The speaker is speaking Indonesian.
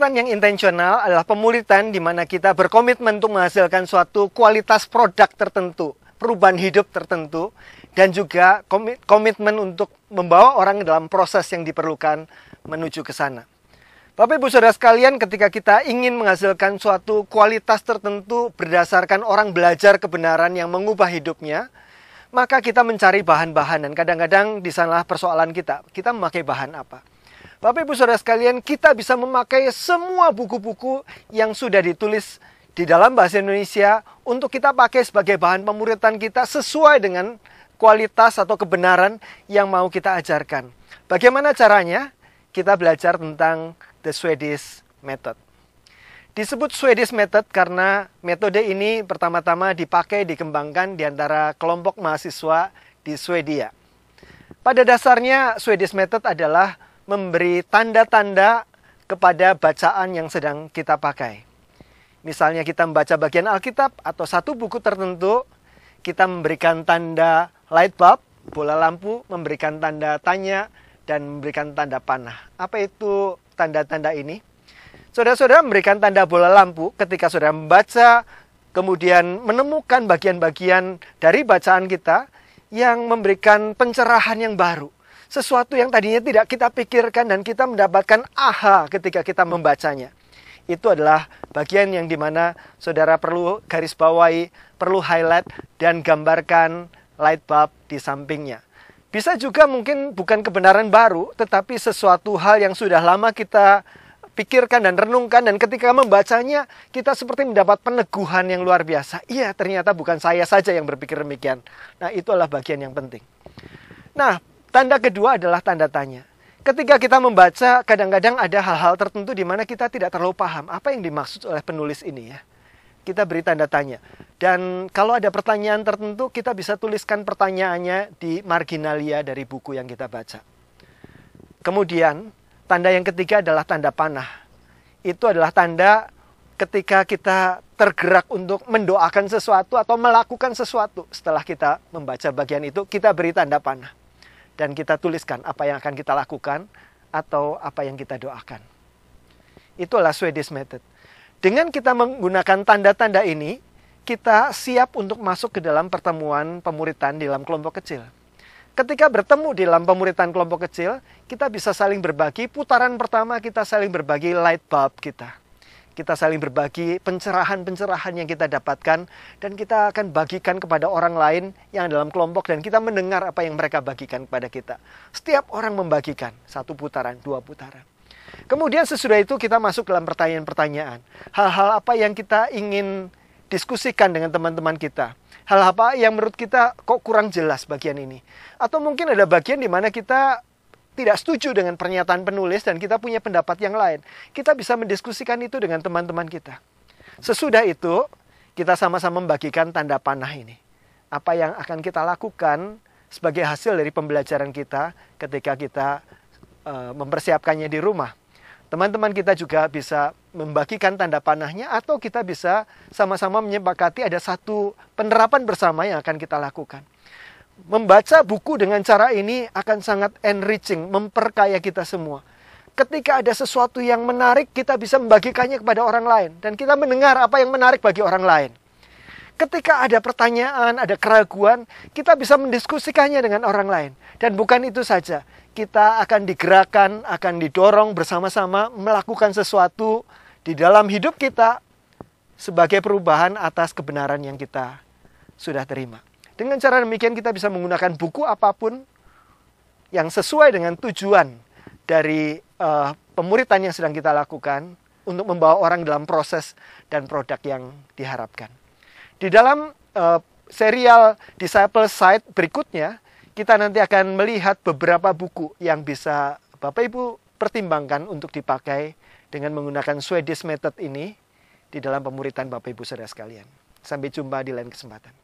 Pemuritan yang intensional adalah pemuritan di mana kita berkomitmen untuk menghasilkan suatu kualitas produk tertentu, perubahan hidup tertentu, dan juga komitmen untuk membawa orang dalam proses yang diperlukan menuju ke sana. Bapak Ibu Saudara sekalian, ketika kita ingin menghasilkan suatu kualitas tertentu berdasarkan orang belajar kebenaran yang mengubah hidupnya, maka kita mencari bahan-bahan, dan kadang-kadang di sanalah persoalan kita. Kita memakai bahan apa? Bapak Ibu Saudara sekalian, kita bisa memakai semua buku-buku yang sudah ditulis di dalam bahasa Indonesia untuk kita pakai sebagai bahan pemuritan kita sesuai dengan kualitas atau kebenaran yang mau kita ajarkan. Bagaimana caranya? Kita belajar tentang The Swedish Method. Disebut Swedish Method karena metode ini pertama-tama dipakai, dikembangkan di antara kelompok mahasiswa di Swedia. Pada dasarnya Swedish Method adalah memberi tanda-tanda kepada bacaan yang sedang kita pakai. Misalnya kita membaca bagian Alkitab atau satu buku tertentu, kita memberikan tanda light bulb, bola lampu, memberikan tanda tanya, dan memberikan tanda panah. Apa itu tanda-tanda ini? Saudara-saudara memberikan tanda bola lampu ketika saudara membaca, kemudian menemukan bagian-bagian dari bacaan kita yang memberikan pencerahan yang baru. Sesuatu yang tadinya tidak kita pikirkan dan kita mendapatkan aha ketika kita membacanya. Itu adalah bagian yang dimana saudara perlu garis bawahi, perlu highlight dan gambarkan light bulb di sampingnya. Bisa juga mungkin bukan kebenaran baru, tetapi sesuatu hal yang sudah lama kita pikirkan dan renungkan, dan ketika membacanya kita seperti mendapat peneguhan yang luar biasa. Iya, ternyata bukan saya saja yang berpikir demikian. Nah, itu adalah bagian yang penting. Nah, tanda kedua adalah tanda tanya. Ketika kita membaca, kadang-kadang ada hal-hal tertentu di mana kita tidak terlalu paham apa yang dimaksud oleh penulis ini ya. Kita beri tanda tanya. Dan kalau ada pertanyaan tertentu, kita bisa tuliskan pertanyaannya di marginalia dari buku yang kita baca. Kemudian, tanda yang ketiga adalah tanda panah. Itu adalah tanda ketika kita tergerak untuk mendoakan sesuatu atau melakukan sesuatu. Setelah kita membaca bagian itu, kita beri tanda panah. Dan kita tuliskan apa yang akan kita lakukan atau apa yang kita doakan. Itulah Swedish Method. Dengan kita menggunakan tanda-tanda ini, kita siap untuk masuk ke dalam pertemuan pemuritan di dalam kelompok kecil. Ketika bertemu di dalam pemuritan kelompok kecil, kita bisa saling berbagi. Putaran pertama kita saling berbagi light bulb kita. Kita saling berbagi pencerahan-pencerahan yang kita dapatkan, dan kita akan bagikan kepada orang lain yang dalam kelompok, dan kita mendengar apa yang mereka bagikan kepada kita. Setiap orang membagikan satu putaran, dua putaran. Kemudian sesudah itu kita masuk dalam pertanyaan-pertanyaan. Hal-hal apa yang kita ingin diskusikan dengan teman-teman kita. Hal apa yang menurut kita kok kurang jelas bagian ini. Atau mungkin ada bagian di mana kita tidak setuju dengan pernyataan penulis dan kita punya pendapat yang lain. Kita bisa mendiskusikan itu dengan teman-teman kita. Sesudah itu, kita sama-sama membagikan tanda panah ini. Apa yang akan kita lakukan sebagai hasil dari pembelajaran kita ketika kita mempersiapkannya di rumah. Teman-teman kita juga bisa membagikan tanda panahnya, atau kita bisa sama-sama menyepakati ada satu penerapan bersama yang akan kita lakukan. Membaca buku dengan cara ini akan sangat enriching, memperkaya kita semua. Ketika ada sesuatu yang menarik, kita bisa membagikannya kepada orang lain. Dan kita mendengar apa yang menarik bagi orang lain. Ketika ada pertanyaan, ada keraguan, kita bisa mendiskusikannya dengan orang lain. Dan bukan itu saja, kita akan digerakkan, akan didorong bersama-sama melakukan sesuatu di dalam hidup kita sebagai perubahan atas kebenaran yang kita sudah terima. Dengan cara demikian kita bisa menggunakan buku apapun yang sesuai dengan tujuan dari pemuritan yang sedang kita lakukan untuk membawa orang dalam proses dan produk yang diharapkan. Di dalam serial Disciple Site berikutnya, kita nanti akan melihat beberapa buku yang bisa Bapak Ibu pertimbangkan untuk dipakai dengan menggunakan Swedish Method ini di dalam pemuritan Bapak Ibu Saudara sekalian. Sampai jumpa di lain kesempatan.